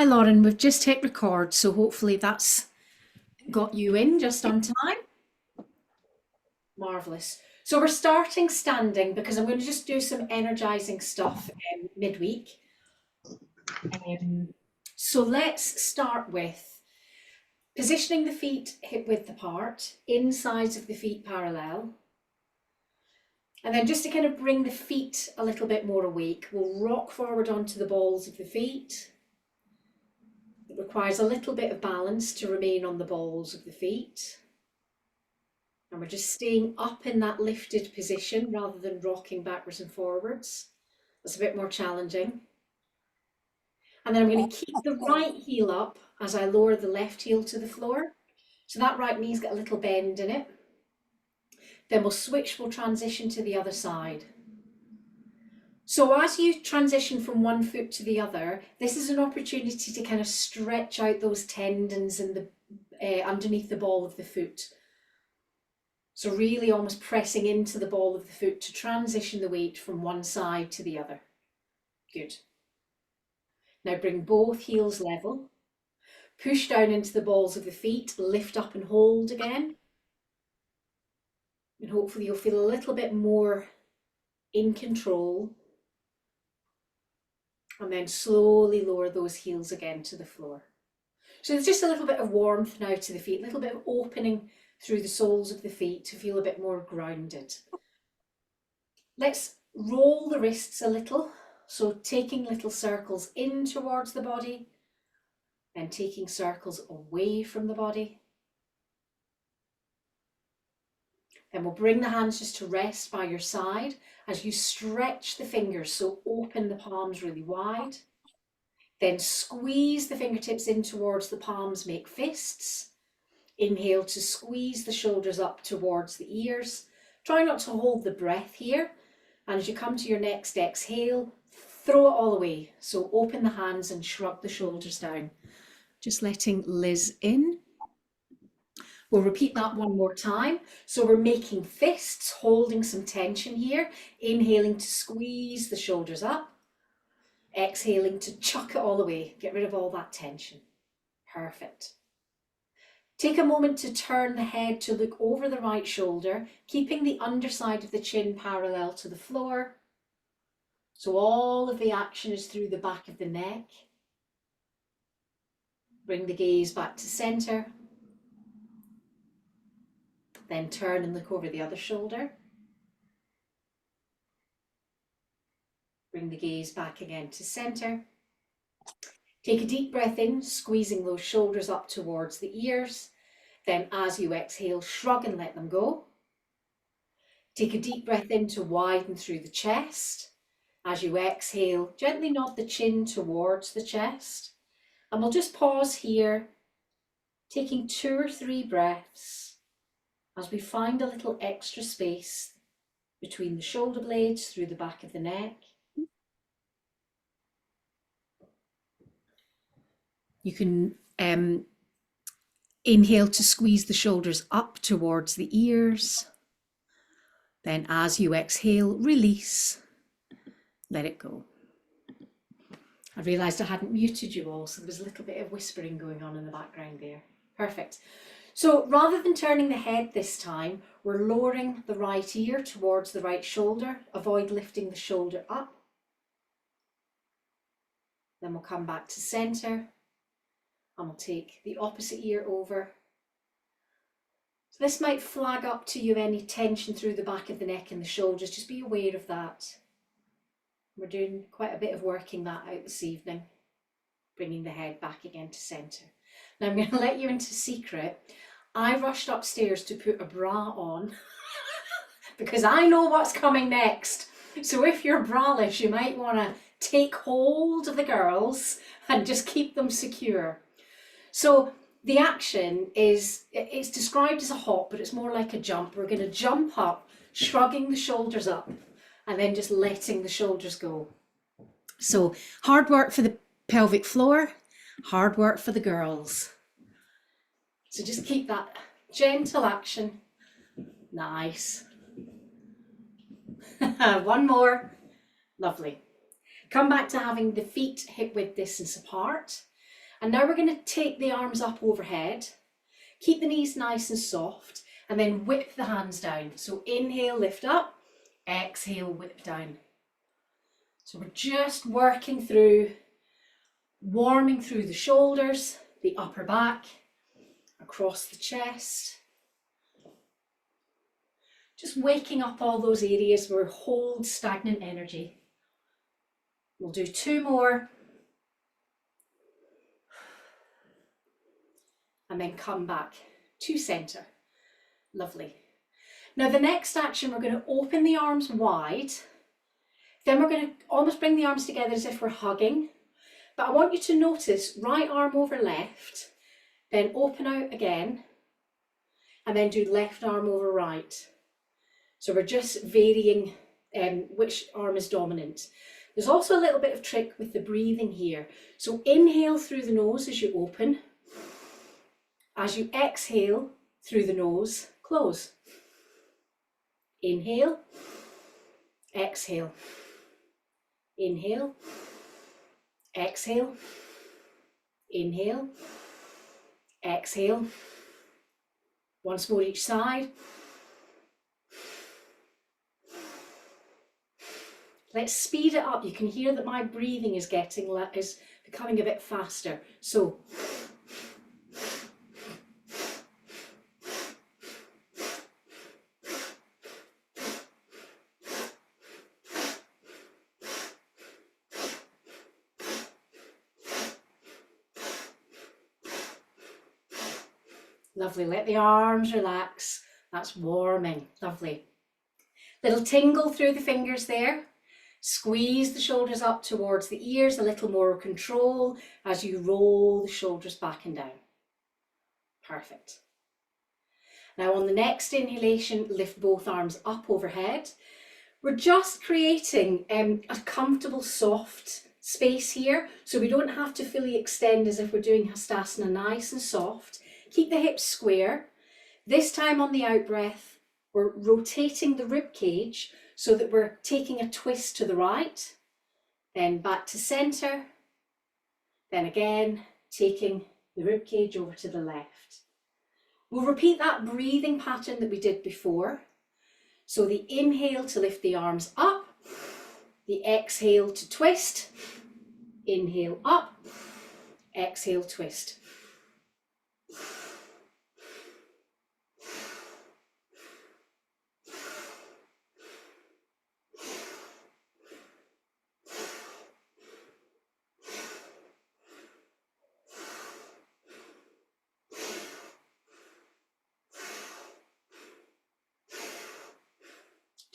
Hi Lauren, we've just hit record, so hopefully that's got you in just on time. Marvellous. So we're starting standing because I'm going to just do some energizing stuff midweek. Um, so let's start with positioning the feet hip width apart, insides of the feet parallel. And then just to kind of bring the feet a little bit more awake, we'll rock forward onto the balls of the feet. It requires a little bit of balance to remain on the balls of the feet. And we're just staying up in that lifted position rather than rocking backwards and forwards. That's a bit more challenging. And then I'm going to keep the right heel up as I lower the left heel to the floor. So that right knee's got a little bend in it. Then we'll transition to the other side. So as you transition from one foot to the other, this is an opportunity to kind of stretch out those tendons in the underneath the ball of the foot. So really almost pressing into the ball of the foot to transition the weight from one side to the other. Good. Now bring both heels level. Push down into the balls of the feet, lift up and hold again. And hopefully you'll feel a little bit more in control. And then slowly lower those heels again to the floor. So there's just a little bit of warmth now to the feet, a little bit of opening through the soles of the feet to feel a bit more grounded. Let's roll the wrists a little. So taking little circles in towards the body and taking circles away from the body. Then we'll bring the hands just to rest by your side as you stretch the fingers, so open the palms really wide. Then squeeze the fingertips in towards the palms, make fists. Inhale to squeeze the shoulders up towards the ears. Try not to hold the breath here. And as you come to your next exhale, throw it all away. So open the hands and shrug the shoulders down. Just letting Liz in. We'll repeat that one more time. So we're making fists, holding some tension here. Inhaling to squeeze the shoulders up. Exhaling to chuck it all away. Get rid of all that tension. Perfect. Take a moment to turn the head to look over the right shoulder, keeping the underside of the chin parallel to the floor. So all of the action is through the back of the neck. Bring the gaze back to center. Then turn and look over the other shoulder. Bring the gaze back again to center. Take a deep breath in, squeezing those shoulders up towards the ears. Then as you exhale, shrug and let them go. Take a deep breath in to widen through the chest. As you exhale, gently nod the chin towards the chest. And we'll just pause here, taking 2 or 3 breaths as we find a little extra space between the shoulder blades through the back of the neck. You can inhale to squeeze the shoulders up towards the ears. Then as you exhale, release, let it go. I realised I hadn't muted you all, so there was a little bit of whispering going on in the background there. Perfect. So rather than turning the head this time, we're lowering the right ear towards the right shoulder. Avoid lifting the shoulder up. Then we'll come back to centre and we'll take the opposite ear over. So this might flag up to you any tension through the back of the neck and the shoulders. Just be aware of that. We're doing quite a bit of working that out this evening, bringing the head back again to centre. Now I'm going to let you into secret. I rushed upstairs to put a bra on because I know what's coming next. So if you're braless, you might want to take hold of the girls and just keep them secure. So the action is, it's described as a hop, but it's more like a jump. We're going to jump up, shrugging the shoulders up, and then just letting the shoulders go. So hard work for the pelvic floor, hard work for the girls. So just keep that gentle action. Nice. One more. Lovely. Come back to having the feet hip width distance apart. And now we're going to take the arms up overhead, keep the knees nice and soft, and then whip the hands down. So inhale, lift up, exhale, whip down. So we're just working through, warming through the shoulders, the upper back, across the chest. Just waking up all those areas where we hold stagnant energy. We'll do 2 more. And then come back to center. Lovely. Now the next action, we're going to open the arms wide. Then we're going to almost bring the arms together as if we're hugging. But I want you to notice right arm over left, then open out again, and then do left arm over right. So we're just varying which arm is dominant. There's also a little bit of trick with the breathing here. So inhale through the nose as you open. As you exhale through the nose, close. Inhale, exhale. Inhale, exhale. Inhale, exhale. Once more each side. Let's speed it up. You can hear that my breathing is becoming a bit faster. So lovely. Let the arms relax. That's warming. Lovely. Little tingle through the fingers there. Squeeze the shoulders up towards the ears, a little more control as you roll the shoulders back and down. Perfect. Now on the next inhalation, lift both arms up overhead. We're just creating a comfortable, soft space here, so we don't have to fully extend as if we're doing Hastasana, nice and soft. Keep the hips square. This time on the out breath, we're rotating the rib cage so that we're taking a twist to the right, then back to center, then again taking the rib cage over to the left. We'll repeat that breathing pattern that we did before. So the inhale to lift the arms up, the exhale to twist, inhale up, exhale twist.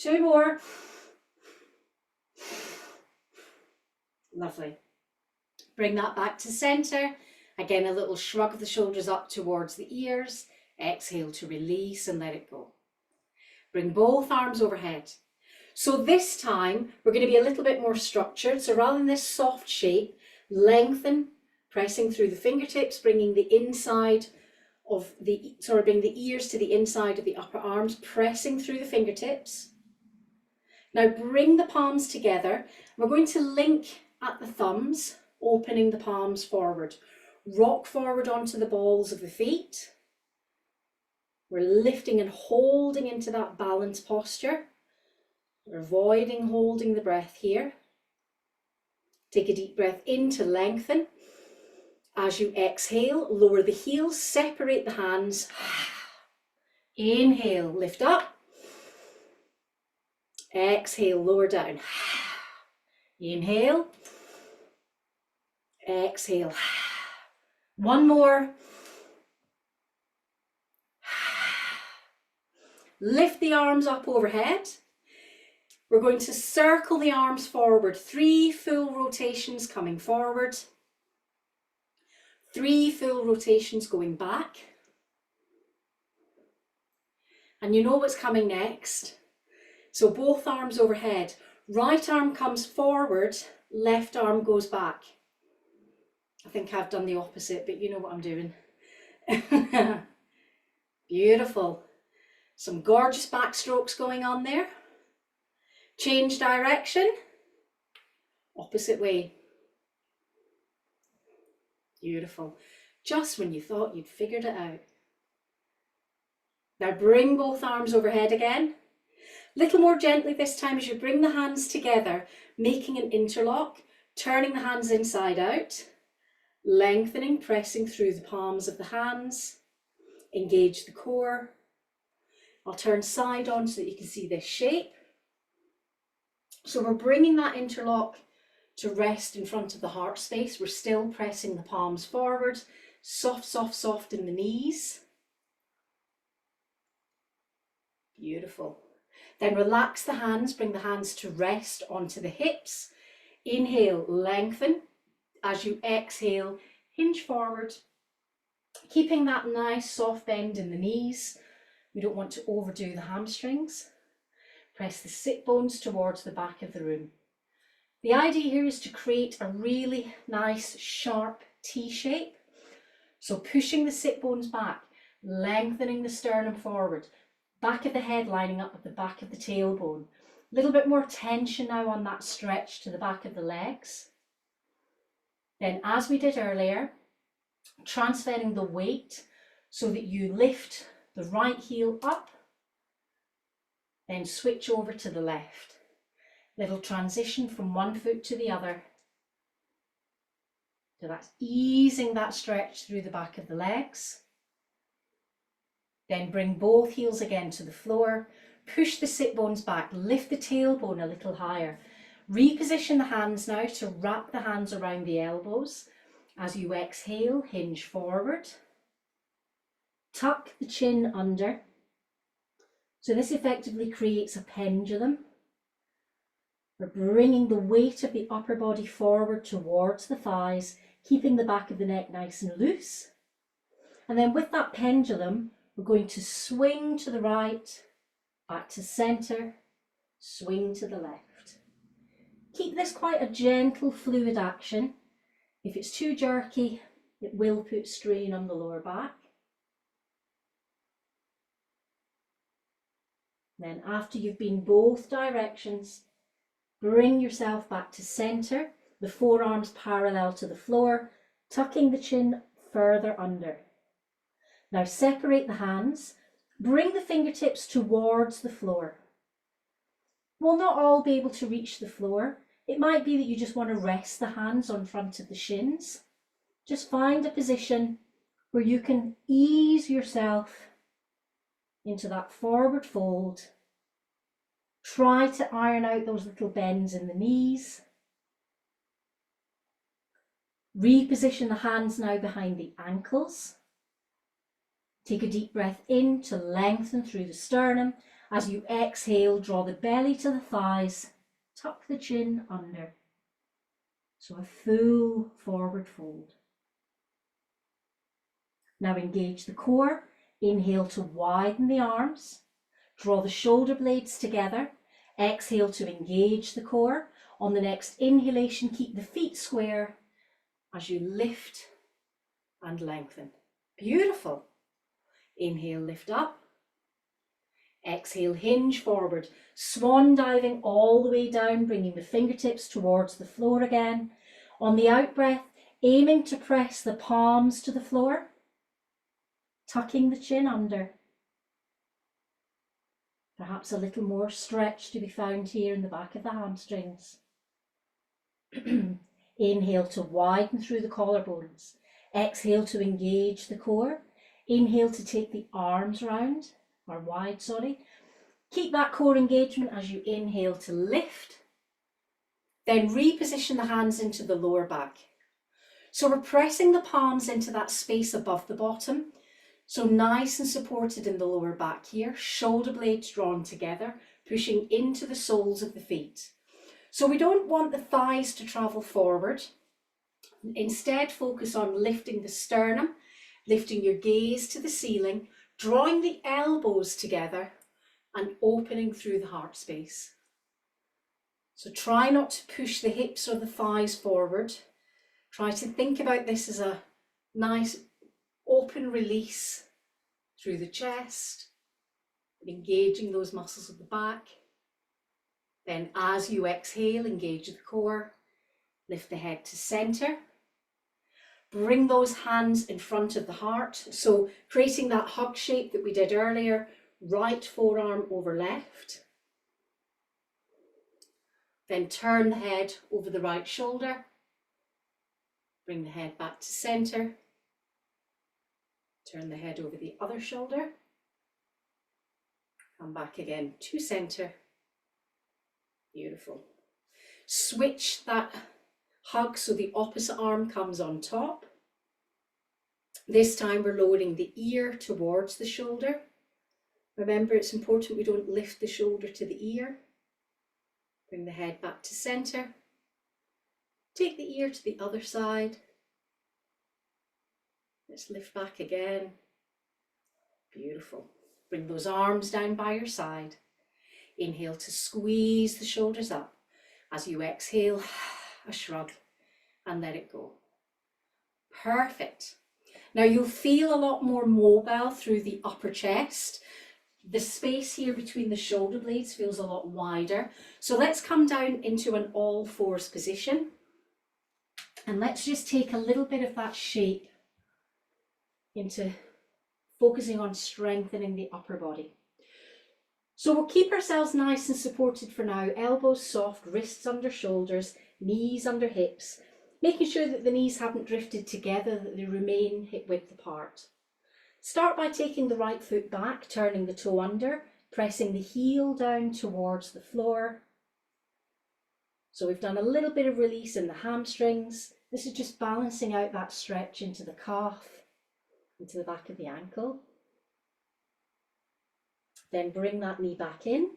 Two more. Lovely. Bring that back to center. Again, a little shrug of the shoulders up towards the ears. Exhale to release and let it go. Bring both arms overhead. So this time, we're going to be a little bit more structured. So rather than this soft shape, lengthen, pressing through the fingertips, bringing the inside of the, bring the ears to the inside of the upper arms, pressing through the fingertips. Now bring the palms together. We're going to link at the thumbs, opening the palms forward. Rock forward onto the balls of the feet. We're lifting and holding into that balanced posture. We're avoiding holding the breath here. Take a deep breath in to lengthen. As you exhale, lower the heels, separate the hands. Inhale, lift up. Exhale, lower down. Inhale. Exhale. One more. Lift the arms up overhead. We're going to circle the arms forward. 3 full rotations coming forward. 3 full rotations going back. And you know what's coming next. So both arms overhead. Right arm comes forward, left arm goes back. I think I've done the opposite, but you know what I'm doing. Beautiful. Some gorgeous backstrokes going on there. Change direction. Opposite way. Beautiful. Just when you thought you'd figured it out. Now bring both arms overhead again. Little more gently this time as you bring the hands together, making an interlock, turning the hands inside out, lengthening, pressing through the palms of the hands. Engage the core. I'll turn side on so that you can see this shape. So we're bringing that interlock to rest in front of the heart space. We're still pressing the palms forward, soft, soft, soft in the knees. Beautiful. Then relax the hands, bring the hands to rest onto the hips. Inhale, lengthen. As you exhale, hinge forward, keeping that nice soft bend in the knees. We don't want to overdo the hamstrings. Press the sit bones towards the back of the room. The idea here is to create a really nice sharp T shape. So pushing the sit bones back, lengthening the sternum forward, back of the head lining up with the back of the tailbone. A little bit more tension now on that stretch to the back of the legs. Then, as we did earlier, transferring the weight so that you lift the right heel up, then switch over to the left. Little transition from one foot to the other. So that's easing that stretch through the back of the legs. Then bring both heels again to the floor. Push the sit bones back, lift the tailbone a little higher. Reposition the hands now to wrap the hands around the elbows. As you exhale, hinge forward. Tuck the chin under. So this effectively creates a pendulum. We're bringing the weight of the upper body forward towards the thighs, keeping the back of the neck nice and loose. And then with that pendulum, we're going to swing to the right, back to centre, swing to the left. Keep this quite a gentle, fluid action. If it's too jerky, it will put strain on the lower back. Then after you've been both directions, bring yourself back to centre, the forearms parallel to the floor, tucking the chin further under. Now separate the hands, bring the fingertips towards the floor. We'll not all be able to reach the floor. It might be that you just want to rest the hands on front of the shins. Just find a position where you can ease yourself into that forward fold. Try to iron out those little bends in the knees. Reposition the hands now behind the ankles. Take a deep breath in to lengthen through the sternum. As you exhale, draw the belly to the thighs, tuck the chin under. So a full forward fold. Now engage the core. Inhale to widen the arms. Draw the shoulder blades together. Exhale to engage the core. On the next inhalation, keep the feet square as you lift and lengthen. Beautiful. Inhale, lift up. Exhale, hinge forward. Swan diving all the way down, bringing the fingertips towards the floor again. On the out breath, aiming to press the palms to the floor. Tucking the chin under. Perhaps a little more stretch to be found here in the back of the hamstrings. Inhale to widen through the collarbones. Exhale to engage the core. Inhale to take the arms round, or wide, sorry. Keep that core engagement as you inhale to lift. Then reposition the hands into the lower back. So we're pressing the palms into that space above the bottom. So nice and supported in the lower back here, shoulder blades drawn together, pushing into the soles of the feet. So we don't want the thighs to travel forward. Instead, focus on lifting the sternum, lifting your gaze to the ceiling, drawing the elbows together and opening through the heart space. So try not to push the hips or the thighs forward. Try to think about this as a nice open release through the chest, engaging those muscles of the back. Then as you exhale, engage the core, lift the head to center. Bring those hands in front of the heart. So creating that hug shape that we did earlier, right forearm over left. Then turn the head over the right shoulder. Bring the head back to center. Turn the head over the other shoulder. Come back again to center. Beautiful. Switch that hug so the opposite arm comes on top. This time we're lowering the ear towards the shoulder. Remember, it's important we don't lift the shoulder to the ear. Bring the head back to center. Take the ear to the other side. Let's lift back again. Beautiful. Bring those arms down by your side. Inhale to squeeze the shoulders up. As you exhale, a shrug and let it go. Perfect. Now you'll feel a lot more mobile through the upper chest. The space here between the shoulder blades feels a lot wider. So let's come down into an all fours position. And let's just take a little bit of that shape into focusing on strengthening the upper body. So we'll keep ourselves nice and supported for now. Elbows soft, wrists under shoulders, knees under hips, making sure that the knees haven't drifted together, that they remain hip width apart. Start by taking the right foot back, turning the toe under, pressing the heel down towards the floor. So we've done a little bit of release in the hamstrings. This is just balancing out that stretch into the calf, into the back of the ankle. Then bring that knee back in.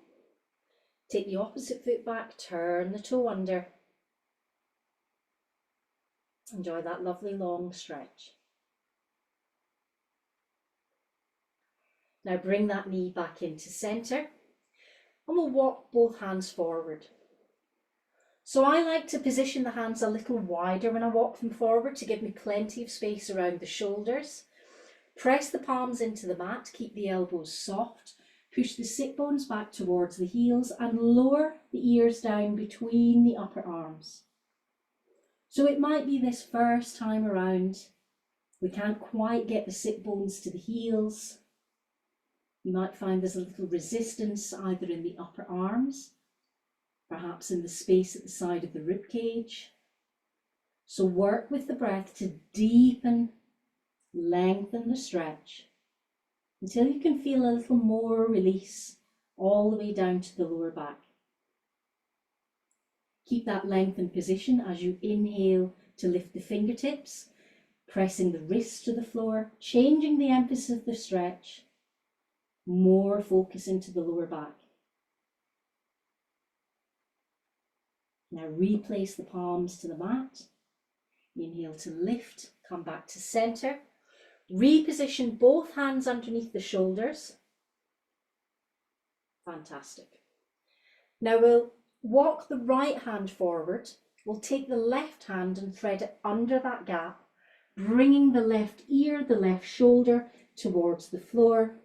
Take the opposite foot back, turn the toe under. Enjoy that lovely long stretch. Now bring that knee back into center and we'll walk both hands forward. So I like to position the hands a little wider when I walk them forward to give me plenty of space around the shoulders. Press the palms into the mat, keep the elbows soft, push the sit bones back towards the heels and lower the ears down between the upper arms. So it might be this first time around, we can't quite get the sit bones to the heels. You might find there's a little resistance either in the upper arms, perhaps in the space at the side of the rib cage. So work with the breath to deepen, lengthen the stretch until you can feel a little more release all the way down to the lower back. Keep that lengthened position as you inhale to lift the fingertips, pressing the wrists to the floor, changing the emphasis of the stretch, more focus into the lower back. Now replace the palms to the mat. Inhale to lift, come back to center. Reposition both hands underneath the shoulders. Fantastic. Now we'll walk the right hand forward. We'll take the left hand and thread it under that gap, bringing the left ear, the left shoulder towards the floor,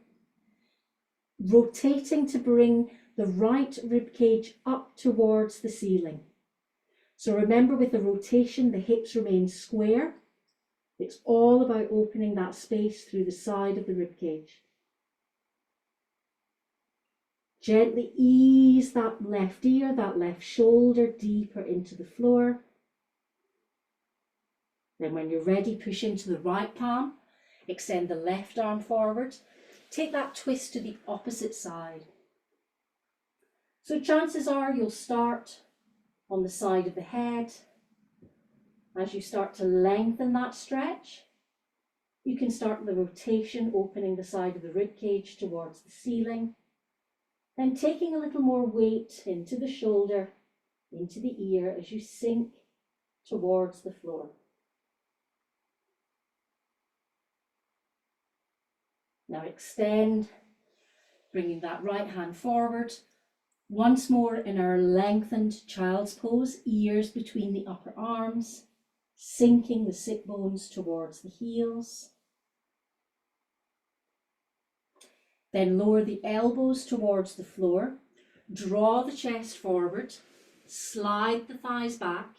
rotating to bring the right rib cage up towards the ceiling. So remember, with the rotation, the hips remain square. It's all about opening that space through the side of the rib cage. Gently ease that left ear, that left shoulder deeper into the floor. Then when you're ready, push into the right palm, extend the left arm forward. Take that twist to the opposite side. So chances are you'll start on the side of the head. As you start to lengthen that stretch, you can start the rotation, opening the side of the rib cage towards the ceiling. Then taking a little more weight into the shoulder, into the ear as you sink towards the floor. Now extend, bringing that right hand forward. Once more in our lengthened child's pose, ears between the upper arms, sinking the sit bones towards the heels. Then lower the elbows towards the floor, draw the chest forward, slide the thighs back,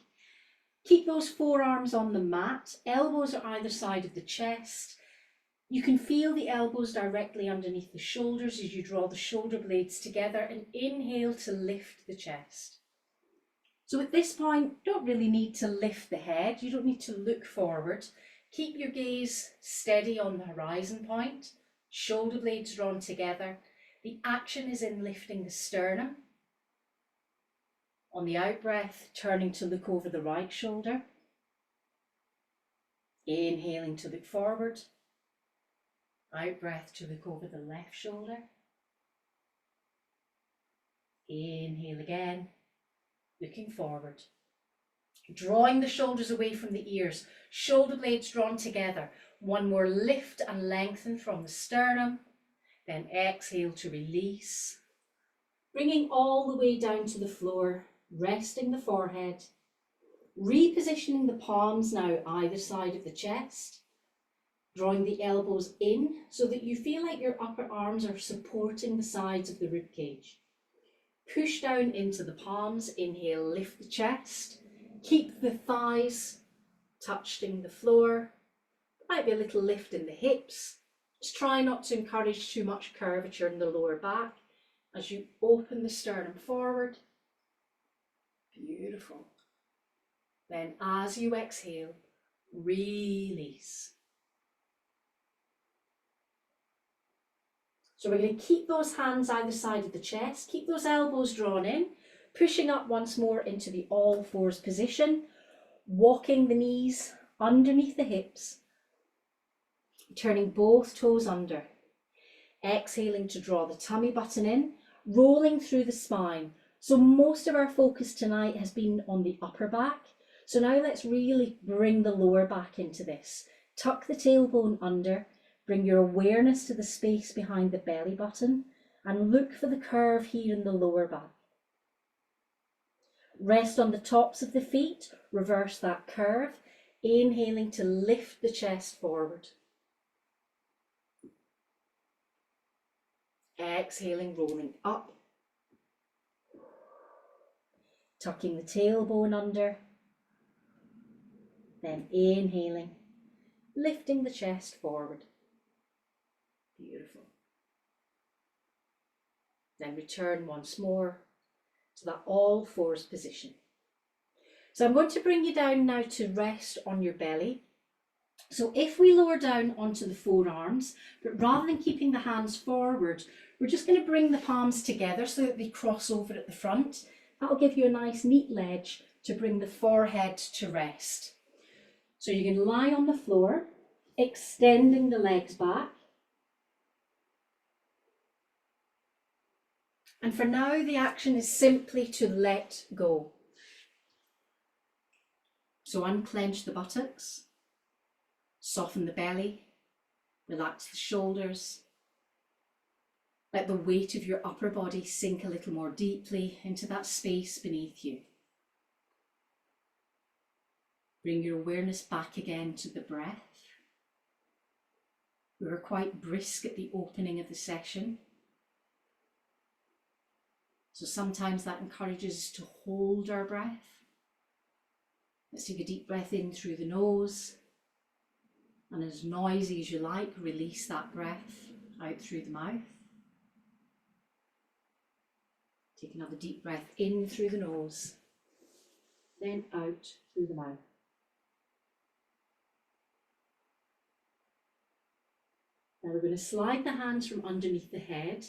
Keep those forearms on the mat, elbows are either side of the chest. You can feel the elbows directly underneath the shoulders as you draw the shoulder blades together, and inhale to lift the chest. So at this point, you don't really need to lift the head, you don't need to look forward. Keep your gaze steady on the horizon point, shoulder blades drawn together. The action is in lifting the sternum. On the out breath, turning to look over the right shoulder. Inhaling to look forward. Out breath to look over the left shoulder. Inhale again, looking forward. Drawing the shoulders away from the ears, shoulder blades drawn together. One more lift and lengthen from the sternum. Then exhale to release. Bringing all the way down to the floor, resting the forehead. Repositioning the palms now either side of the chest. Drawing the elbows in so that you feel like your upper arms are supporting the sides of the rib cage. Push down into the palms, inhale, lift the chest. Keep the thighs touching the floor. Might be a little lift in the hips. Just try not to encourage too much curvature in the lower back as you open the sternum forward. Beautiful. Then as you exhale, release. So we're going to keep those hands either side of the chest, keep those elbows drawn in, pushing up once more into the all fours position, walking the knees underneath the hips, turning both toes under, exhaling to draw the tummy button in, rolling through the spine. So most of our focus tonight has been on the upper back. So now let's really bring the lower back into this. Tuck the tailbone under, bring your awareness to the space behind the belly button and look for the curve here in the lower back. Rest on the tops of the feet, reverse that curve, inhaling to lift the chest forward. Exhaling, rolling up. Tucking the tailbone under. Then inhaling, lifting the chest forward. Beautiful. Then return once more to that all fours position. So I'm going to bring you down now to rest on your belly. So if we lower down onto the forearms, but rather than keeping the hands forward, we're just going to bring the palms together so that they cross over at the front. That'll give you a nice neat ledge to bring the forehead to rest. So you can lie on the floor, extending the legs back. And for now, the action is simply to let go. So unclench the buttocks, soften the belly, relax the shoulders. Let the weight of your upper body sink a little more deeply into that space beneath you. Bring your awareness back again to the breath. We were quite brisk at the opening of the session. So sometimes that encourages us to hold our breath. Let's take a deep breath in through the nose. And as noisy as you like, release that breath out through the mouth. Take another deep breath in through the nose, then out through the mouth. Now we're going to slide the hands from underneath the head,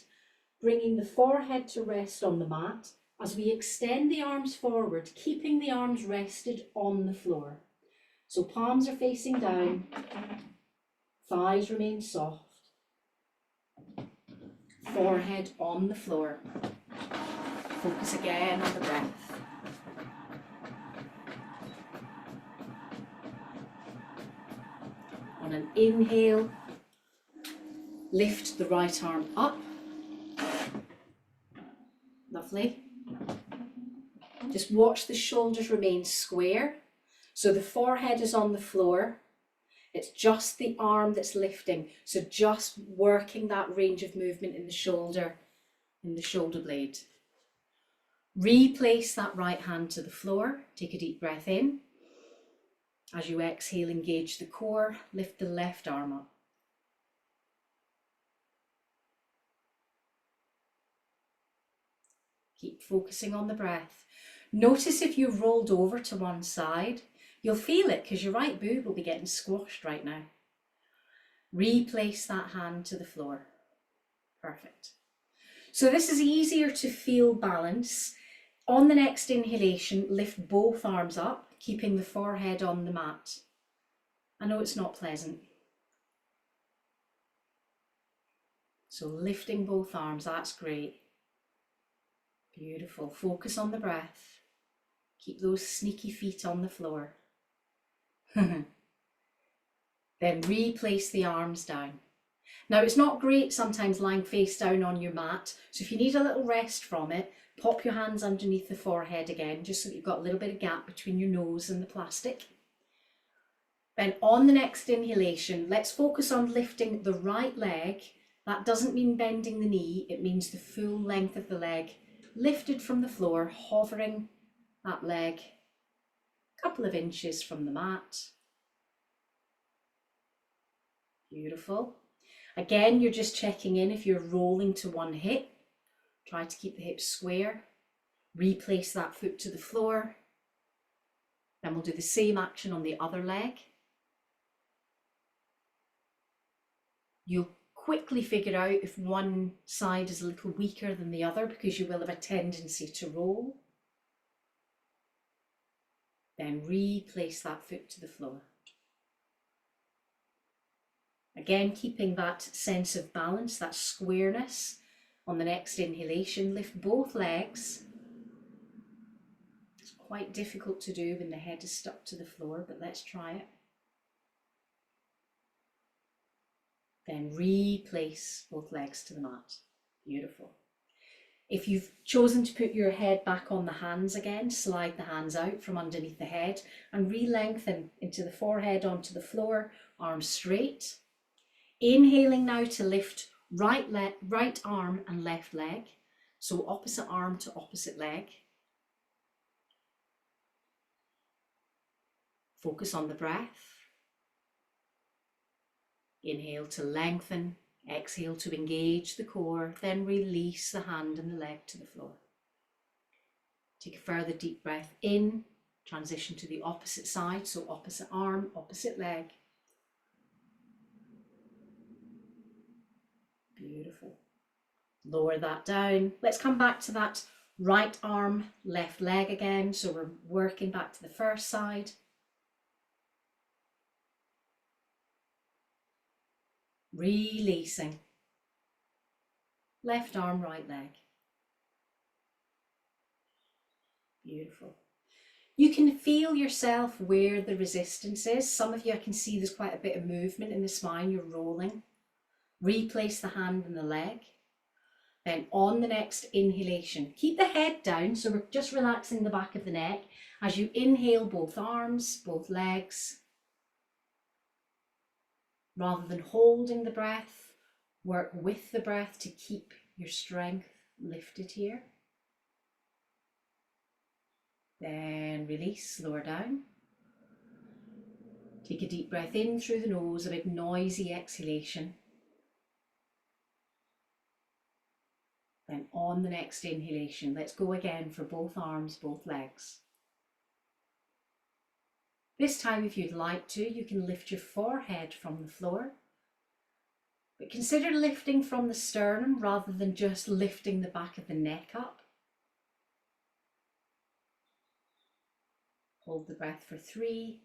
bringing the forehead to rest on the mat as we extend the arms forward, keeping the arms rested on the floor. So palms are facing down, thighs remain soft, forehead on the floor. Focus again on the breath. On an inhale, lift the right arm up. Lovely. Just watch the shoulders remain square. So the forehead is on the floor. It's just the arm that's lifting. So just working that range of movement in the shoulder blade. Replace that right hand to the floor. Take a deep breath in. As you exhale, engage the core, lift the left arm up. Keep focusing on the breath. Notice if you've rolled over to one side, you'll feel it because your right boob will be getting squashed right now. Replace that hand to the floor. Perfect. So this is easier to feel balance. On the next inhalation, lift both arms up, keeping the forehead on the mat. I know it's not pleasant. So lifting both arms, that's great. Beautiful. Focus on the breath. Keep those sneaky feet on the floor. Then replace the arms down. Now, it's not great sometimes lying face down on your mat, so if you need a little rest from it, pop your hands underneath the forehead again, just so that you've got a little bit of gap between your nose and the plastic. Then on the next inhalation, let's focus on lifting the right leg. That doesn't mean bending the knee, it means the full length of the leg lifted from the floor, hovering that leg a couple of inches from the mat. Beautiful. Again, you're just checking in if you're rolling to one hip. Try to keep the hips square. Replace that foot to the floor. Then we'll do the same action on the other leg. You'll quickly figure out if one side is a little weaker than the other because you will have a tendency to roll. Then replace that foot to the floor. Again, keeping that sense of balance, that squareness. On the next inhalation, lift both legs. It's quite difficult to do when the head is stuck to the floor, but let's try it. Then replace both legs to the mat. Beautiful. If you've chosen to put your head back on the hands again, slide the hands out from underneath the head and re-lengthen into the forehead onto the floor, arms straight. Inhaling now to lift right arm and left leg. So opposite arm to opposite leg. Focus on the breath. Inhale to lengthen, exhale to engage the core, then release the hand and the leg to the floor. Take a further deep breath in, transition to the opposite side, so opposite arm, opposite leg. Beautiful. Lower that down. Let's come back to that right arm, left leg again. So we're working back to the first side. Releasing. Left arm, right leg. Beautiful. You can feel yourself where the resistance is. Some of you, I can see there's quite a bit of movement in the spine. You're rolling. Replace the hand and the leg. Then on the next inhalation, keep the head down. So we're just relaxing the back of the neck. As you inhale, both arms, both legs. Rather than holding the breath, work with the breath to keep your strength lifted here. Then release, lower down. Take a deep breath in through the nose, a big noisy exhalation. Then on the next inhalation, let's go again for both arms, both legs. This time, if you'd like to, you can lift your forehead from the floor. But consider lifting from the sternum rather than just lifting the back of the neck up. Hold the breath for 3,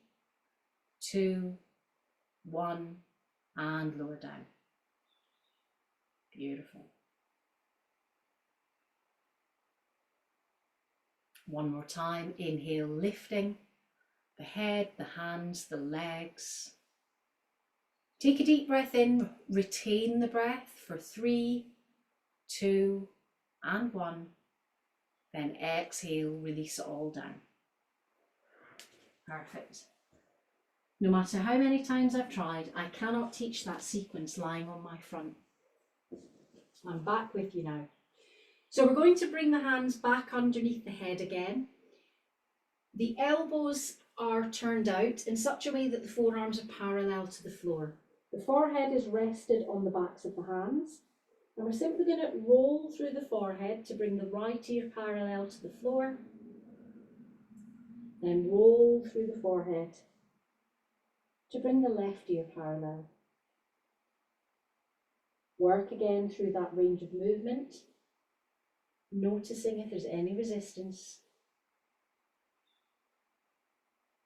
2, 1, and lower down. Beautiful. One more time, inhale, lifting the head, the hands, the legs. Take a deep breath in, retain the breath for 3, 2, and 1. Then exhale, release it all down. Perfect. No matter how many times I've tried, I cannot teach that sequence lying on my front. I'm back with you now. So we're going to bring the hands back underneath the head again. The elbows are turned out in such a way that the forearms are parallel to the floor. The forehead is rested on the backs of the hands. And we're simply going to roll through the forehead to bring the right ear parallel to the floor. Then roll through the forehead to bring the left ear parallel. Work again through that range of movement, noticing if there's any resistance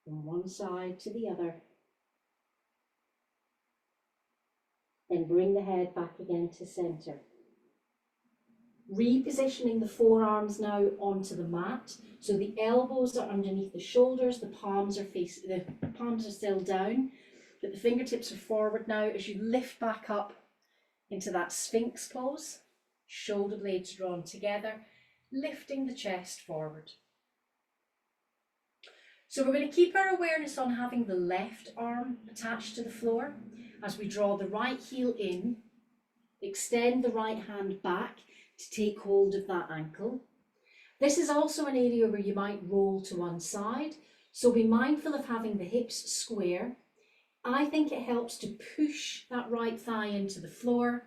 from one side to the other. Then bring the head back again to centre. Repositioning the forearms now onto the mat, so the elbows are underneath the shoulders, the palms are still down, but the fingertips are forward now as you lift back up into that Sphinx pose, shoulder blades drawn together, lifting the chest forward. So we're going to keep our awareness on having the left arm attached to the floor as we draw the right heel in, extend the right hand back to take hold of that ankle. This is also an area where you might roll to one side, so be mindful of having the hips square. I think it helps to push that right thigh into the floor,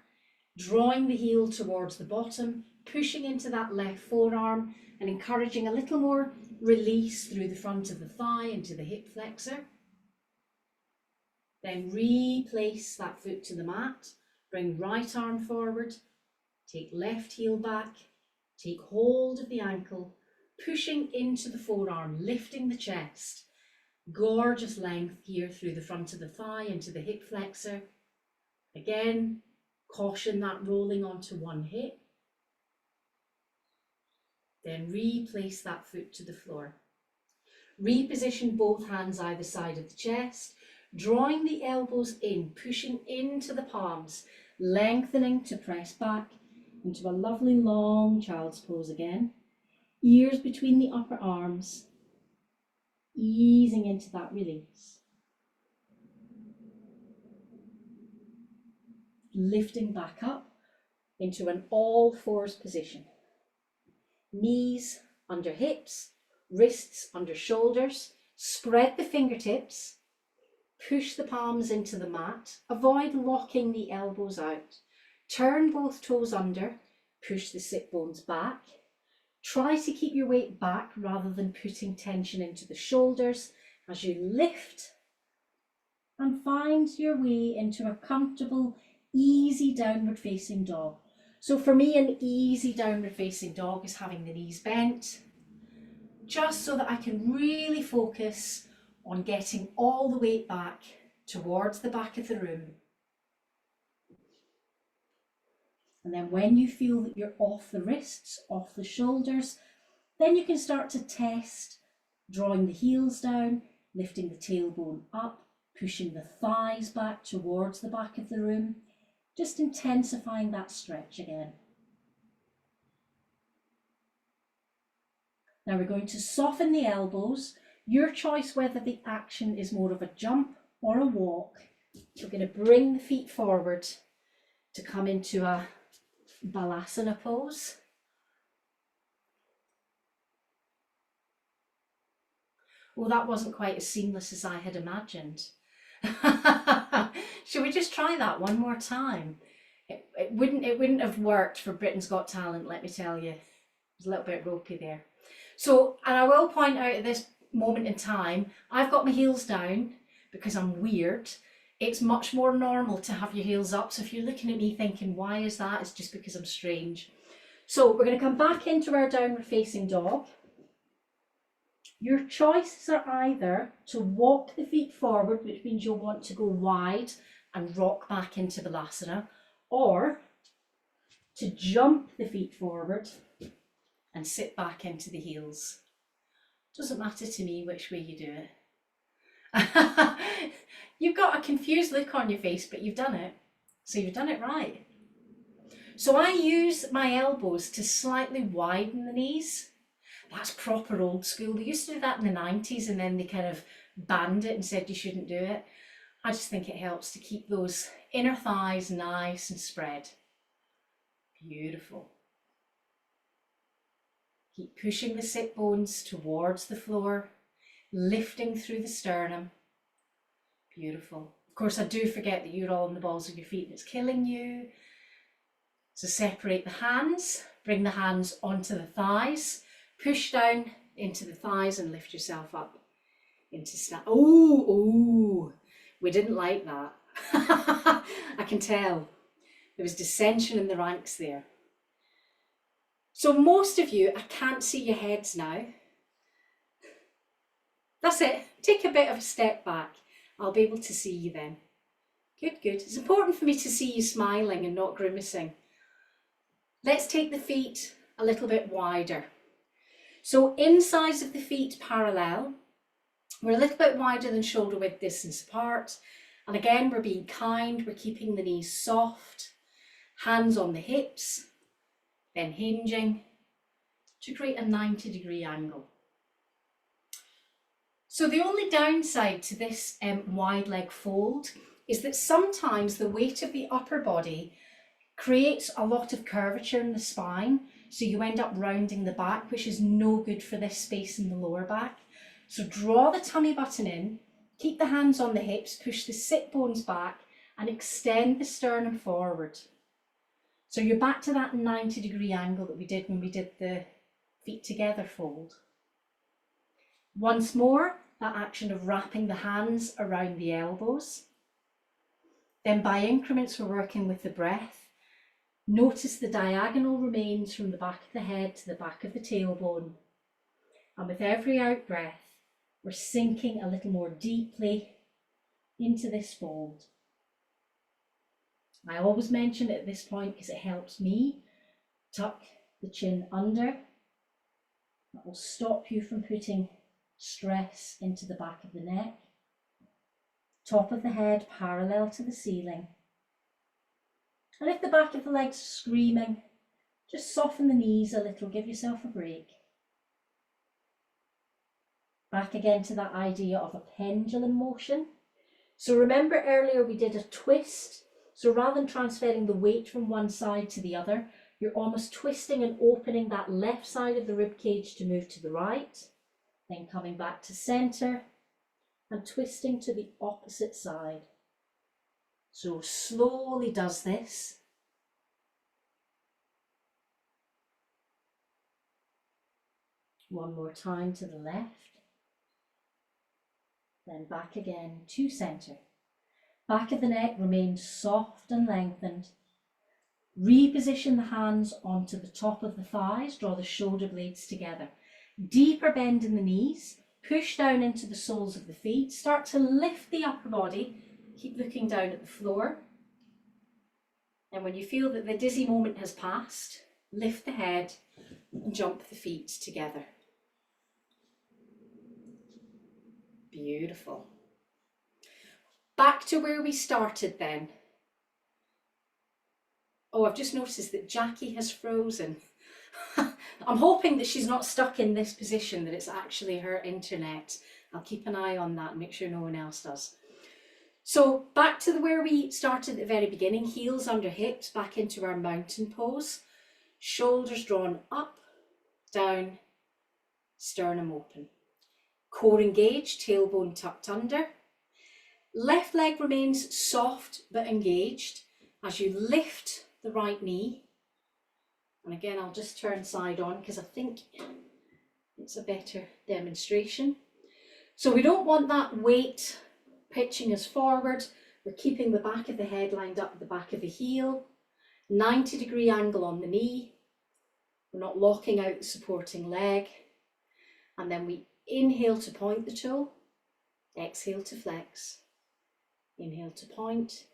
drawing the heel towards the bottom, pushing into that left forearm and encouraging a little more release through the front of the thigh into the hip flexor. Then replace that foot to the mat, bring right arm forward, take left heel back, take hold of the ankle, pushing into the forearm, lifting the chest. Gorgeous length here through the front of the thigh into the hip flexor. Again, caution that rolling onto one hip. Then replace that foot to the floor. Reposition both hands either side of the chest, drawing the elbows in, pushing into the palms, lengthening to press back into a lovely long child's pose again. Ears between the upper arms, easing into that release. Lifting back up into an all fours position. Knees under hips, wrists under shoulders, spread the fingertips, push the palms into the mat, avoid locking the elbows out. Turn both toes under, push the sit bones back. Try to keep your weight back rather than putting tension into the shoulders as you lift and find your way into a comfortable, easy downward facing dog. So for me, an easy downward facing dog is having the knees bent, just so that I can really focus on getting all the weight back towards the back of the room. And then when you feel that you're off the wrists, off the shoulders, then you can start to test drawing the heels down, lifting the tailbone up, pushing the thighs back towards the back of the room, just intensifying that stretch again. Now we're going to soften the elbows. Your choice whether the action is more of a jump or a walk. We're going to bring the feet forward to come into a Balasana pose. Well, that wasn't quite as seamless as I had imagined. Should we just try that one more time? It wouldn't have worked for Britain's Got Talent, let me tell you. It's a little bit ropey there. So, and I will point out at this moment in time, I've got my heels down because I'm weird. It's much more normal to have your heels up. So if you're looking at me thinking, why is that? It's just because I'm strange. So we're going to come back into our downward facing dog. Your choices are either to walk the feet forward, which means you'll want to go wide and rock back into Balasana, or to jump the feet forward and sit back into the heels. Doesn't matter to me which way you do it. You've got a confused look on your face, but you've done it. So you've done it right. So I use my elbows to slightly widen the knees. That's proper old school. They used to do that in the 90s and then they kind of banned it and said you shouldn't do it. I just think it helps to keep those inner thighs nice and spread. Beautiful. Keep pushing the sit bones towards the floor. lifting through the sternum. Beautiful. Of course, I do forget that you're all in the balls of your feet and it's killing you. So separate the hands, bring the hands onto the thighs, push down into the thighs and lift yourself up into stand. Oh, we didn't like that. I can tell. There was dissension in the ranks there. So most of you, I can't see your heads now. That's it. Take a bit of a step back. I'll be able to see you then. Good, good. It's important for me to see you smiling and not grimacing. Let's take the feet a little bit wider. So insides of the feet parallel. We're a little bit wider than shoulder width distance apart. And again, we're being kind. We're keeping the knees soft. Hands on the hips. Then hinging to create a 90-degree angle. So the only downside to this wide leg fold is that sometimes the weight of the upper body creates a lot of curvature in the spine. So you end up rounding the back, which is no good for this space in the lower back. So draw the tummy button in, keep the hands on the hips, push the sit bones back and extend the sternum forward. So you're back to that 90-degree angle that we did when we did the feet together fold. Once more, that action of wrapping the hands around the elbows. Then by increments, we're working with the breath. Notice the diagonal remains from the back of the head to the back of the tailbone. And with every out breath, we're sinking a little more deeply into this fold. I always mention it at this point because it helps me tuck the chin under. That will stop you from putting stress into the back of the neck. Top of the head parallel to the ceiling. And if the back of the legs are screaming, just soften the knees a little, give yourself a break. Back again to that idea of a pendulum motion. So remember earlier we did a twist. So rather than transferring the weight from one side to the other, you're almost twisting and opening that left side of the rib cage to move to the right, then coming back to center and twisting to the opposite side. So slowly does this. One more time to the left, then back again to center. Back of the neck remains soft and lengthened. Reposition the hands onto the top of the thighs, draw the shoulder blades together. Deeper bend in the knees, push down into the soles of the feet, start to lift the upper body, keep looking down at the floor. And when you feel that the dizzy moment has passed, lift the head and jump the feet together. Beautiful. Back to where we started then. Oh, I've just noticed that Jackie has frozen. I'm hoping that she's not stuck in this position, that it's actually her internet. I'll keep an eye on that and make sure no one else does. So back to where we started at the very beginning, heels under hips, back into our mountain pose. Shoulders drawn up, down, sternum open. Core engaged, tailbone tucked under. Left leg remains soft but engaged as you lift the right knee. And again, I'll just turn side on because I think it's a better demonstration. So we don't want that weight pitching us forward. We're keeping the back of the head lined up with the back of the heel. 90-degree angle on the knee. We're not locking out the supporting leg. And then we inhale to point the toe. Exhale to flex. Inhale to point.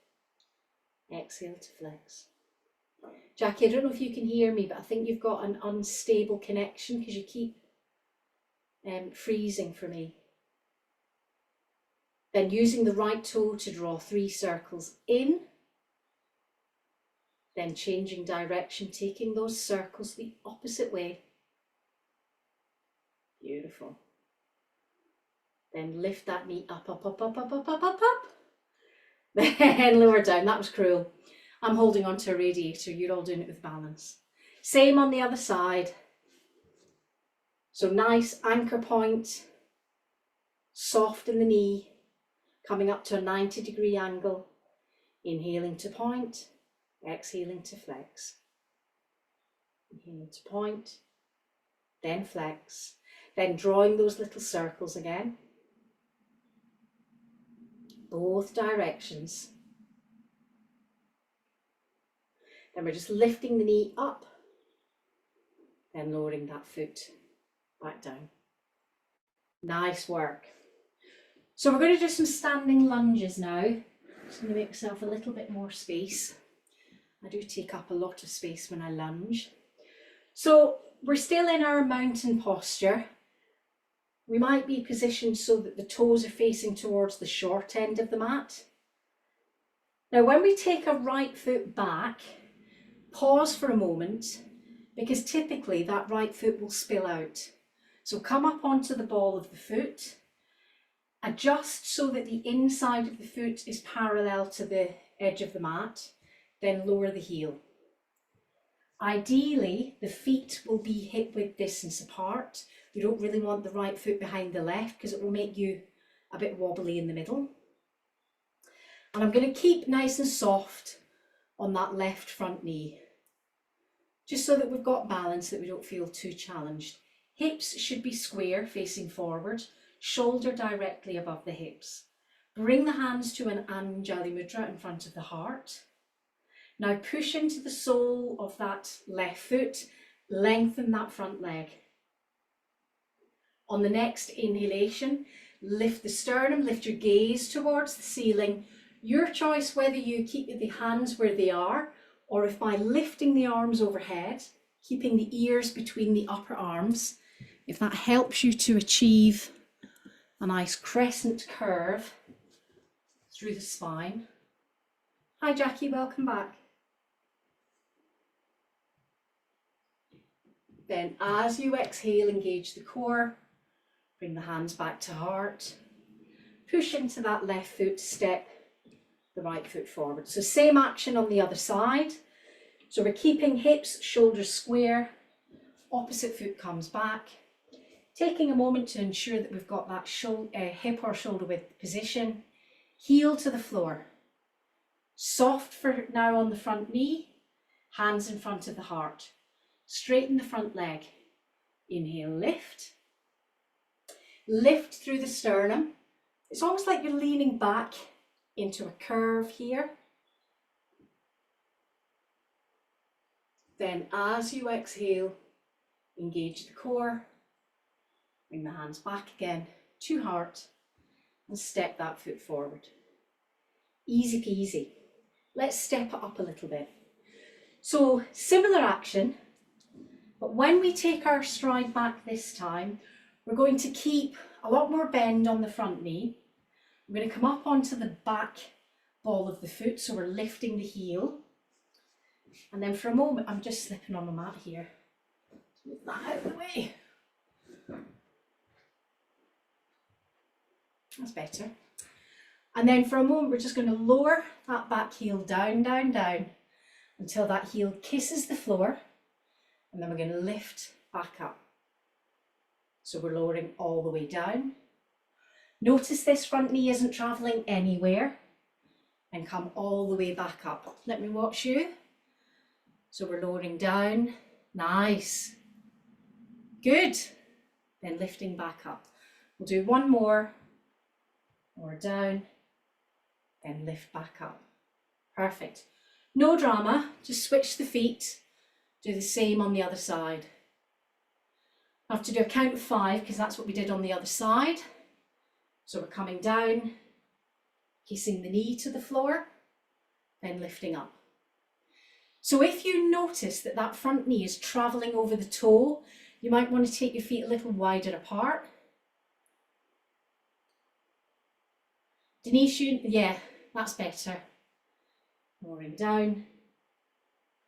Exhale to flex. Jackie, I don't know if you can hear me, but I think you've got an unstable connection because you keep freezing for me. Then using the right toe to draw 3 circles in. Then changing direction, taking those circles the opposite way. Beautiful. Then lift that knee up, up, up, up, up, up, up, up, up. Then lower down. That was cruel. I'm holding onto a radiator. You're all doing it with balance. Same on the other side. So nice anchor point. Soften the knee, coming up to a 90-degree angle. Inhaling to point, exhaling to flex. Inhaling to point, then flex. Then drawing those little circles again. Both directions. Then we're just lifting the knee up, then lowering that foot back down. Nice work. So we're going to do some standing lunges now. Just going to make myself a little bit more space. I do take up a lot of space when I lunge. So we're still in our mountain posture. We might be positioned so that the toes are facing towards the short end of the mat. Now, when we take a right foot back, pause for a moment, because typically that right foot will spill out. So come up onto the ball of the foot, adjust so that the inside of the foot is parallel to the edge of the mat, then lower the heel. Ideally, the feet will be hip width distance apart. We don't really want the right foot behind the left because it will make you a bit wobbly in the middle. And I'm going to keep nice and soft on that left front knee, just so that we've got balance, that we don't feel too challenged. Hips should be square, facing forward, shoulder directly above the hips. Bring the hands to an Anjali Mudra in front of the heart. Now push into the sole of that left foot, lengthen that front leg. On the next inhalation, lift the sternum, lift your gaze towards the ceiling. Your choice whether you keep the hands where they are, or if by lifting the arms overhead, keeping the ears between the upper arms, if that helps you to achieve a nice crescent curve through the spine. Hi Jackie, welcome back. Then as you exhale, engage the core, bring the hands back to heart, push into that left foot, step the right foot forward. So same action on the other side. So we're keeping hips, shoulders square, opposite foot comes back, taking a moment to ensure that we've got that hip or shoulder width position, heel to the floor. Soft for now on the front knee, hands in front of the heart. Straighten the front leg. Inhale, lift. Lift through the sternum. It's almost like you're leaning back into a curve here. Then as you exhale, engage the core. Bring the hands back again to heart and step that foot forward. Easy peasy. Let's step it up a little bit. So similar action, but when we take our stride back this time, we're going to keep a lot more bend on the front knee. We're going to come up onto the back ball of the foot, so we're lifting the heel. And then for a moment, I'm just slipping on the mat here. Move that out of the way. That's better. And then for a moment, we're just going to lower that back heel down, down, down, until that heel kisses the floor. And then we're going to lift back up. So we're lowering all the way down. Notice this front knee isn't traveling anywhere. And come all the way back up. Let me watch you. So we're lowering down. Nice. Good. Then lifting back up. We'll do one more. Lower down. Then lift back up. Perfect. No drama. Just switch the feet. Do the same on the other side. I have to do a count of 5 because that's what we did on the other side. So we're coming down, kissing the knee to the floor, then lifting up. So if you notice that that front knee is traveling over the toe, you might want to take your feet a little wider apart. Denise, yeah, that's better. Lowering down,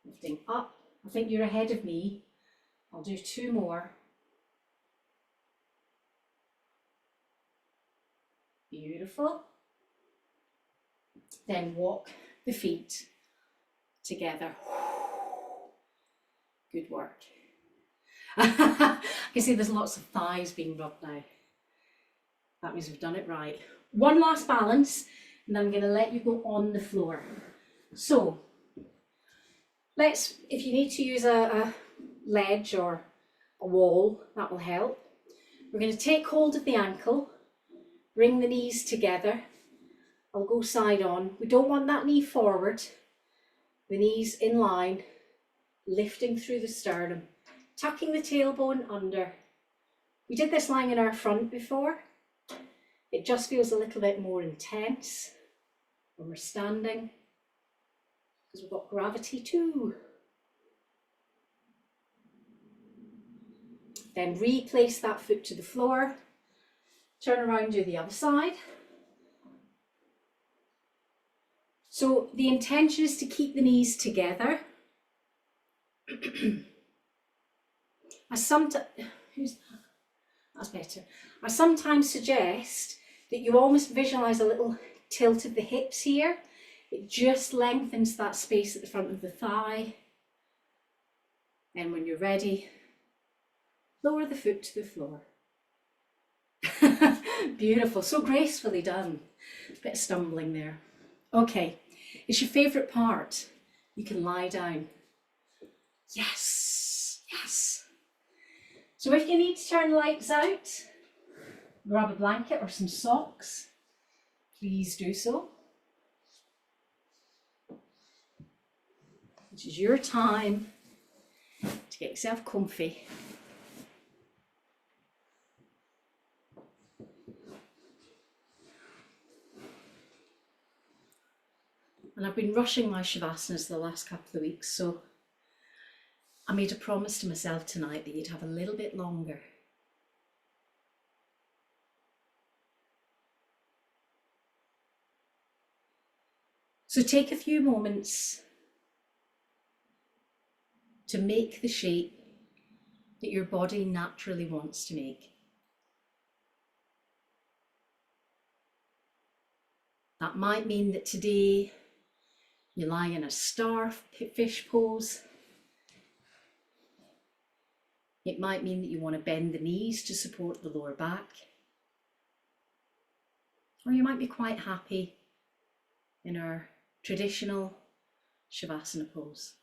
lifting up. I think you're ahead of me. I'll do 2 more. Beautiful. Then walk the feet together. Good work. I can see there's lots of thighs being rubbed now. That means we've done it right. One last balance, and then I'm going to let you go on the floor. So if you need to use a ledge or a wall, that will help. We're going to take hold of the ankle, bring the knees together. I'll go side on. We don't want that knee forward, the knees in line, lifting through the sternum, tucking the tailbone under. We did this lying in our front before. It just feels a little bit more intense when we're standing, because we've got gravity too. Then replace that foot to the floor. Turn around, do the other side. So the intention is to keep the knees together. That's better. I sometimes suggest that you almost visualize a little tilt of the hips here. It just lengthens that space at the front of the thigh. And when you're ready, lower the foot to the floor. Beautiful, so gracefully done. A bit of stumbling there. Okay, it's your favourite part. You can lie down. Yes, yes. So if you need to turn lights out, grab a blanket or some socks, please do so. This is your time to get yourself comfy. And I've been rushing my Shavasanas the last couple of weeks, so I made a promise to myself tonight that you'd have a little bit longer. So take a few moments to make the shape that your body naturally wants to make. That might mean that today you lie in a starfish pose. It might mean that you want to bend the knees to support the lower back. Or you might be quite happy in our traditional Shavasana pose.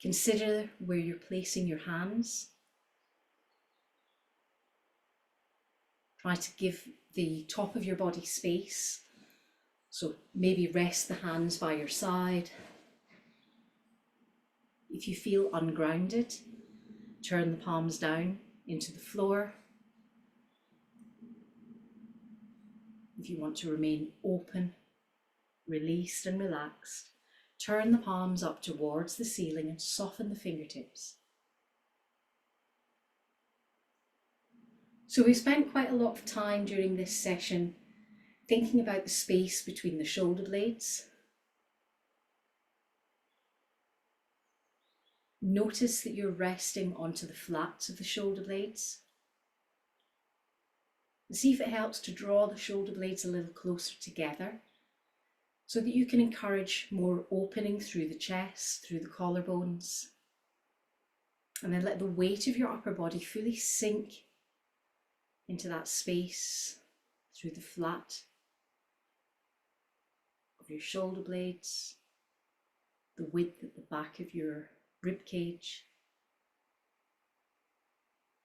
Consider where you're placing your hands. Try to give the top of your body space. So maybe rest the hands by your side. If you feel ungrounded, turn the palms down into the floor. If you want to remain open, released and relaxed, turn the palms up towards the ceiling and soften the fingertips. So we've spent quite a lot of time during this session thinking about the space between the shoulder blades. Notice that you're resting onto the flats of the shoulder blades. And see if it helps to draw the shoulder blades a little closer together so that you can encourage more opening through the chest, through the collarbones. And then let the weight of your upper body fully sink into that space through the flat of your shoulder blades, the width at the back of your rib cage.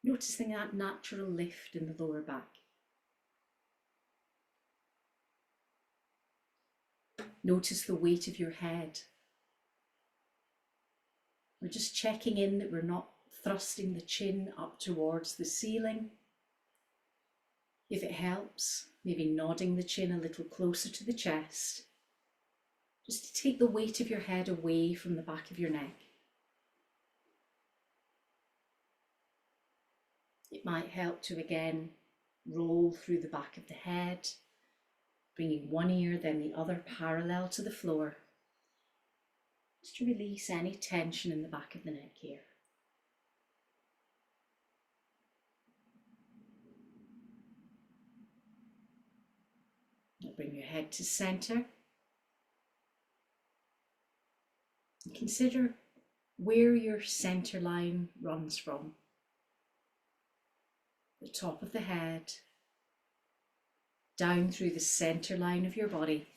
Noticing that natural lift in the lower back. Notice the weight of your head. We're just checking in that we're not thrusting the chin up towards the ceiling. If it helps, maybe nodding the chin a little closer to the chest, just to take the weight of your head away from the back of your neck. It might help to again roll through the back of the head, bringing one ear then the other parallel to the floor, just to release any tension in the back of the neck here. Now bring your head to center. And consider where your center line runs from. the top of the head, down through the center line of your body.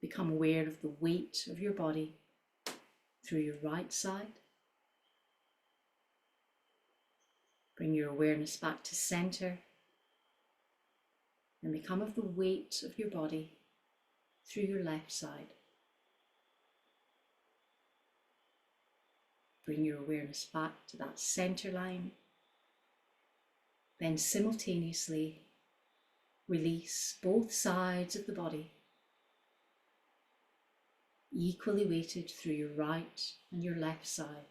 Become aware of the weight of your body through your right side. Bring your awareness back to center and become of the weight of your body through your left side. Bring your awareness back to that center line. Then simultaneously release both sides of the body, equally weighted through your right and your left side.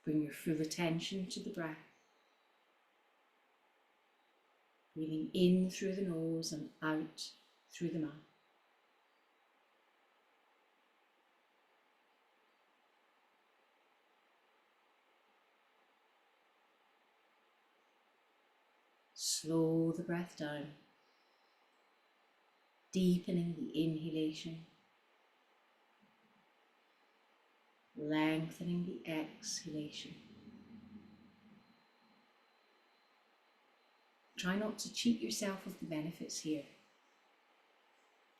Bring your full attention to the breath. Breathing in through the nose and out through the mouth. Slow the breath down, deepening the inhalation, lengthening the exhalation. Try not to cheat yourself of the benefits here.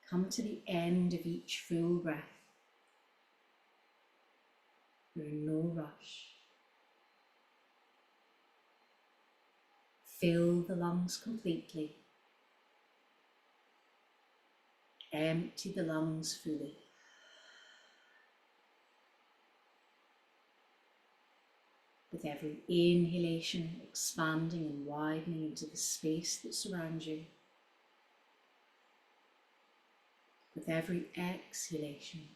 Come to the end of each full breath. You're in no rush. Fill the lungs completely. Empty the lungs fully. With every inhalation, expanding and widening into the space that surrounds you. With every exhalation,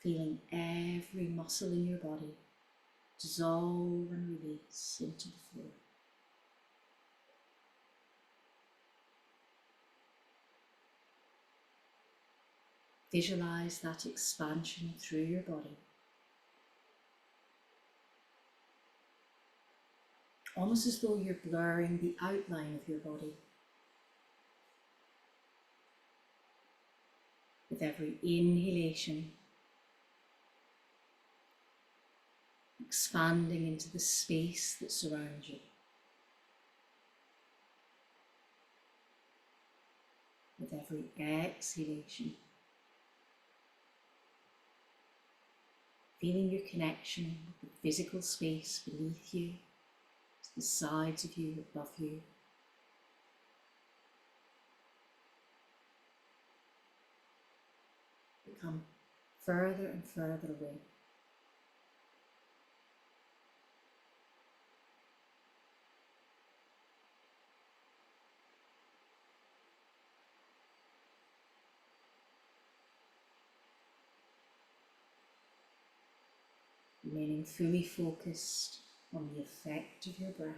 feeling every muscle in your body dissolve and release into the floor. Visualize that expansion through your body, almost as though you're blurring the outline of your body. With every inhalation, expanding into the space that surrounds you. With every exhalation, feeling your connection with the physical space beneath you, to the sides of you, above you. Become further and further away. Remaining fully focused on the effect of your breath.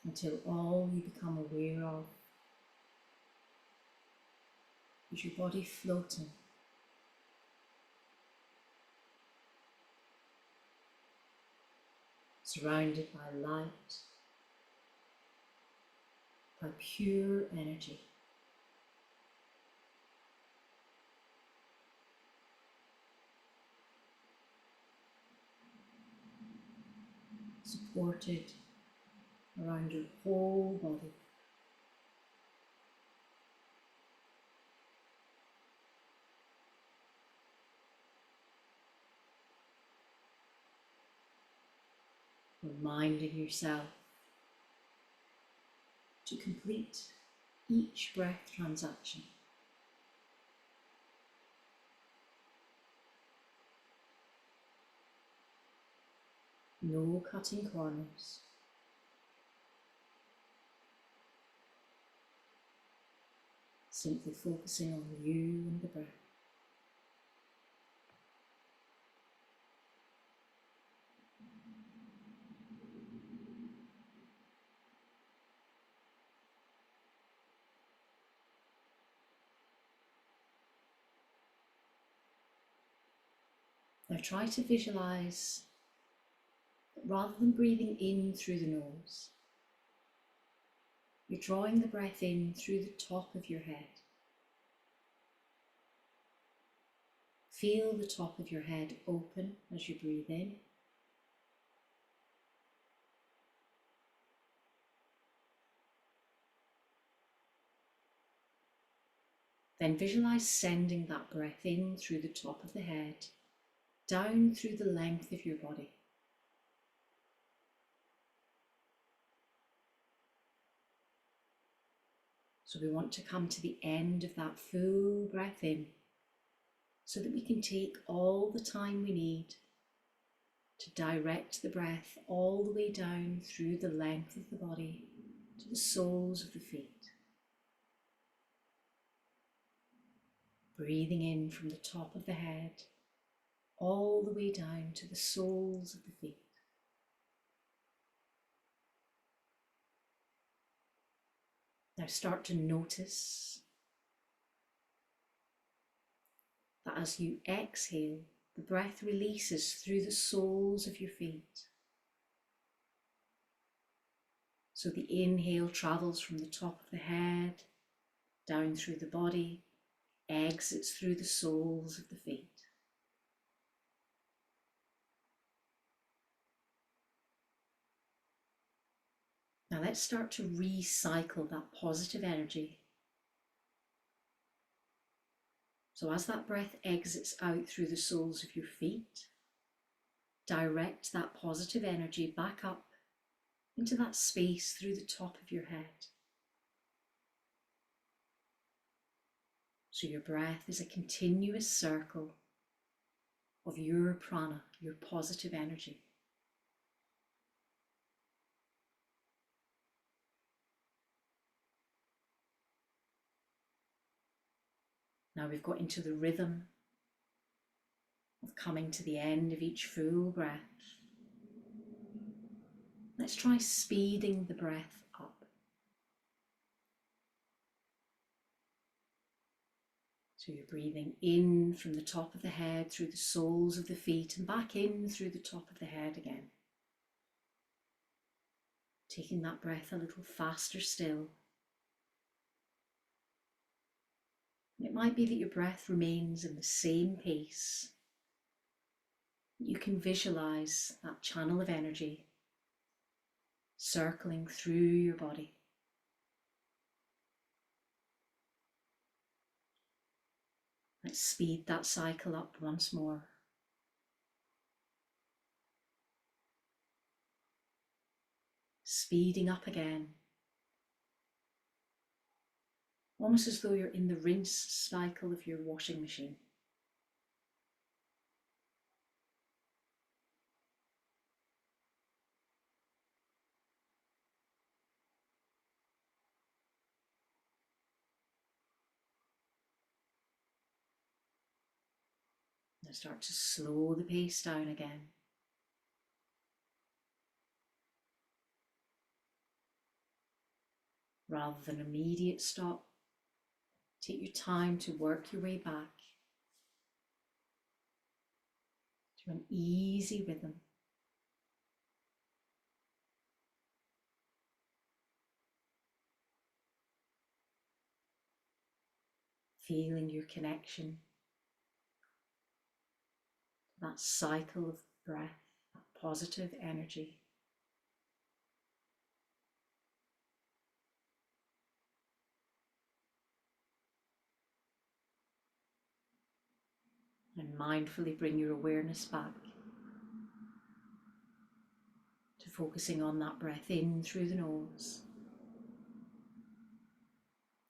Until all you become aware of is your body floating, surrounded by light, by pure energy. Supported around your whole body. Reminding yourself to complete each breath transaction. No cutting corners. Simply focusing on you and the breath. Now try to visualise that rather than breathing in through the nose, you're drawing the breath in through the top of your head. Feel the top of your head open as you breathe in. Then visualise sending that breath in through the top of the head, down through the length of your body. So we want to come to the end of that full breath in so that we can take all the time we need to direct the breath all the way down through the length of the body to the soles of the feet. Breathing in from the top of the head all the way down to the soles of the feet. Now start to notice that as you exhale, the breath releases through the soles of your feet. So the inhale travels from the top of the head, down through the body, exits through the soles of the feet. Now let's start to recycle that positive energy. So as that breath exits out through the soles of your feet, direct that positive energy back up into that space through the top of your head. So your breath is a continuous circle of your prana, your positive energy. Now we've got into the rhythm of coming to the end of each full breath. Let's try speeding the breath up. So you're breathing in from the top of the head through the soles of the feet and back in through the top of the head again. Taking that breath a little faster still. It might be that your breath remains in the same pace. You can visualize that channel of energy circling through your body. Let's speed that cycle up once more. Speeding up again. Almost as though you're in the rinse cycle of your washing machine. Now start to slow the pace down again. Rather than immediate stop, take your time to work your way back to an easy rhythm. Feeling your connection to that cycle of breath, that positive energy. And mindfully bring your awareness back to focusing on that breath in through the nose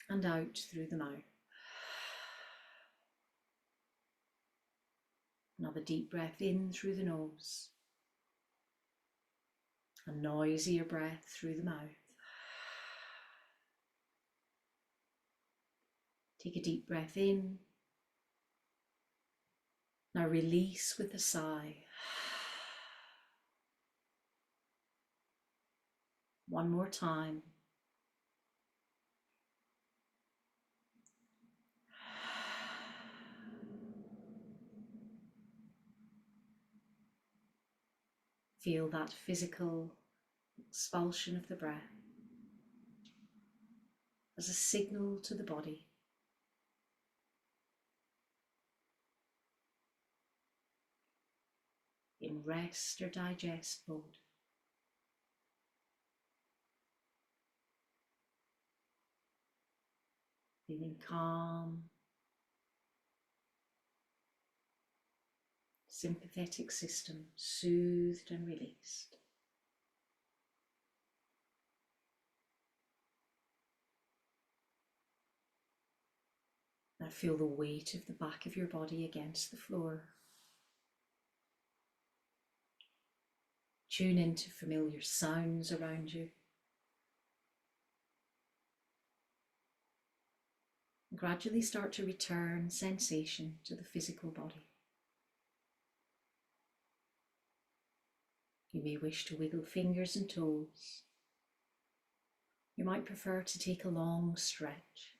and out through the mouth. Another deep breath in through the nose. A noisier breath through the mouth. Take a deep breath in. Now release with a sigh. One more time. Feel that physical expulsion of the breath as a signal to the body in rest or digest mode. Feeling calm, sympathetic system soothed and released. Now feel the weight of the back of your body against the floor. Tune into familiar sounds around you. And gradually start to return sensation to the physical body. You may wish to wiggle fingers and toes. You might prefer to take a long stretch.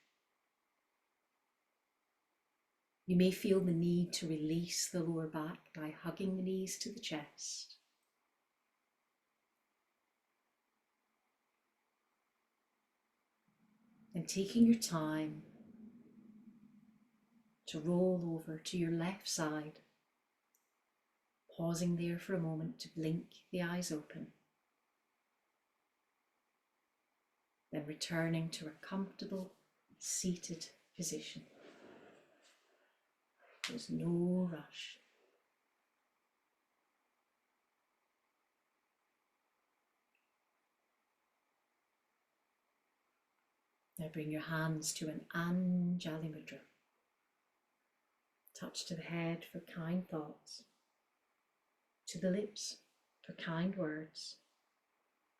You may feel the need to release the lower back by hugging the knees to the chest. And taking your time to roll over to your left side, pausing there for a moment to blink the eyes open, then returning to a comfortable seated position. There's no rush. Now bring your hands to an Anjali Mudra. Touch to the head for kind thoughts, to the lips for kind words,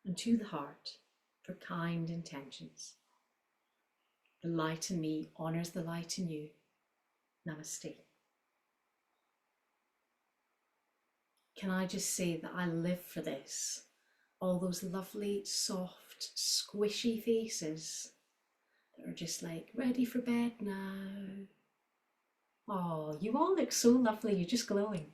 and to the heart for kind intentions. The light in me honours the light in you. Namaste. Can I just say that I live for this? All those lovely, soft, squishy faces that are just like, ready for bed now. Oh, you all look so lovely, you're just glowing.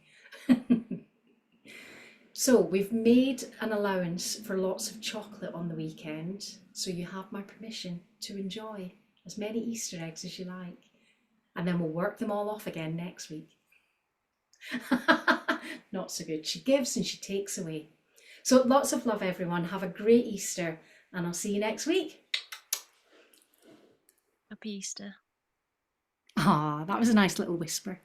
So we've made an allowance for lots of chocolate on the weekend, so you have my permission to enjoy as many Easter eggs as you like. And then we'll work them all off again next week. Not so good. She gives and she takes away. So lots of love, everyone. Have a great Easter, and I'll see you next week. Happy Easter. Ah, that was a nice little whisper.